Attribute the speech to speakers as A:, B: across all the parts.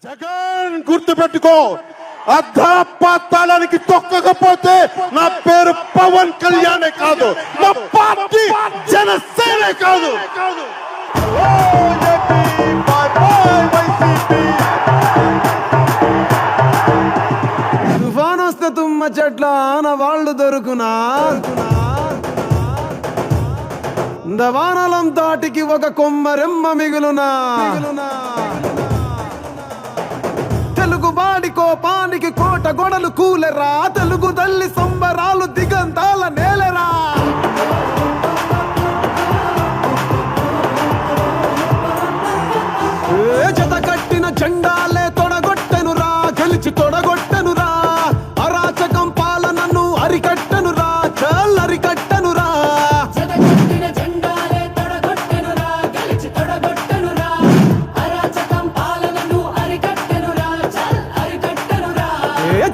A: జగన్ గుర్తుపెట్టుకో, అర్ధపాతాళానికి తొక్కకపోతే నా పేరు పవన్ కళ్యాణే కాదు, నా పార్టీ జనసేనే కాదు.
B: తుఫాన్ వస్తే తుమ్మ చెట్ల ఆన వాళ్ళు దొరుకునా దవానలం తాటికి ఒక కొమ్మరెమ్మ మిగులునా తెలుగు వాడి కోపానికి కోట గొడలు కూలెరా, తెలుగు తల్లి సంబరాలు దిగంతాల నేలరా. జత కట్టిన జెండాలే తొడగొట్టెనురా, గెలిచి తొడగొట్టెనురా, అరాచకం పాలనను అరికట్టెనురా, చల్ అరికట్టెనురా.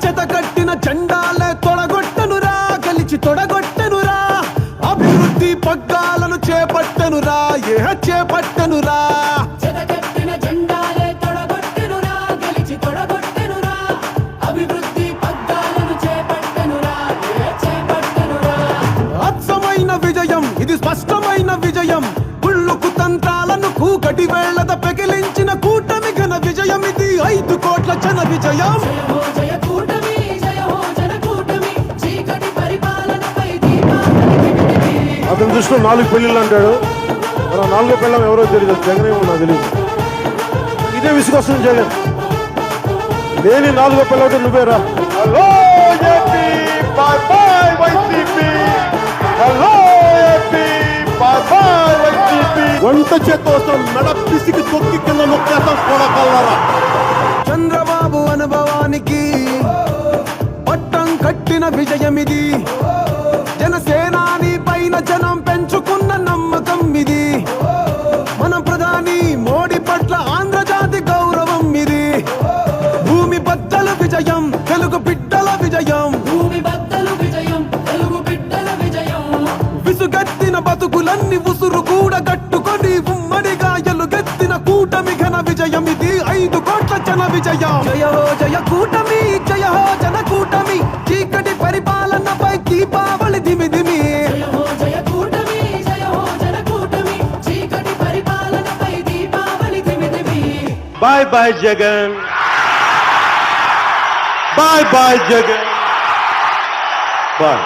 B: జత కట్టిన జెండాలే తొడగొట్టెనురా, గెలిచి తొడగొట్టెనురా, అభివృద్ధి పగ్గాలను చేపట్టెనురా, చేపట్టెనురా. విజయం ఇది స్పష్టమైన విజయం, కుళ్ళుకు తంత్రాలను కూకటి వేళ్లద పెకిలించిన కూటమి ఘన విజయం, ఇది 5 కోట్ల జన విజయం.
A: అతని దృష్టిలో 4 పెళ్లిళ్ళు అంటాడు, మన 4 పెళ్ళం ఎవరో తెలియదు, జగన్ ఏమో నాకు తెలియదు. ఇదే విసుకొస్తుంది జగన్, లేని 4వ పెళ్ళంటే నువ్వేరా. Hello AP, bye bye YCP. Hello AP, bye bye YCP. వంట చేత వస్తాం, మెడ పిసికి తొక్కి కింద నొక్కేస్తాం కొడకల్లారా.
B: చంద్రబాబు అనుభవానికి పట్టం కట్టిన విజయం ఇది, జనసేనాని పైన జనం పెంచుకున్న నమ్మకం ఇది, మన ప్రధాని మోడీ పట్ల ఆంధ్రజాతి గౌరవం ఇది. భూమి బద్దల విజయం, తెలుగు బిడ్డల విజయం, విసుగెత్తిన బతుకులన్నీ ఉసురు కూడా గట్టుకొని ఉమ్మడిగా ఎలుగెత్తిన కూటమి ఘన విజయం, ఇది 5 కోట్ల జన విజయం. జయ హో జయ కూటమి, జయ హో జన కూటమి, చీకటి పరిపాలనపై దీపావళి దిమిదిమి.
A: Bye bye Jagan, bye bye Jagan, bye.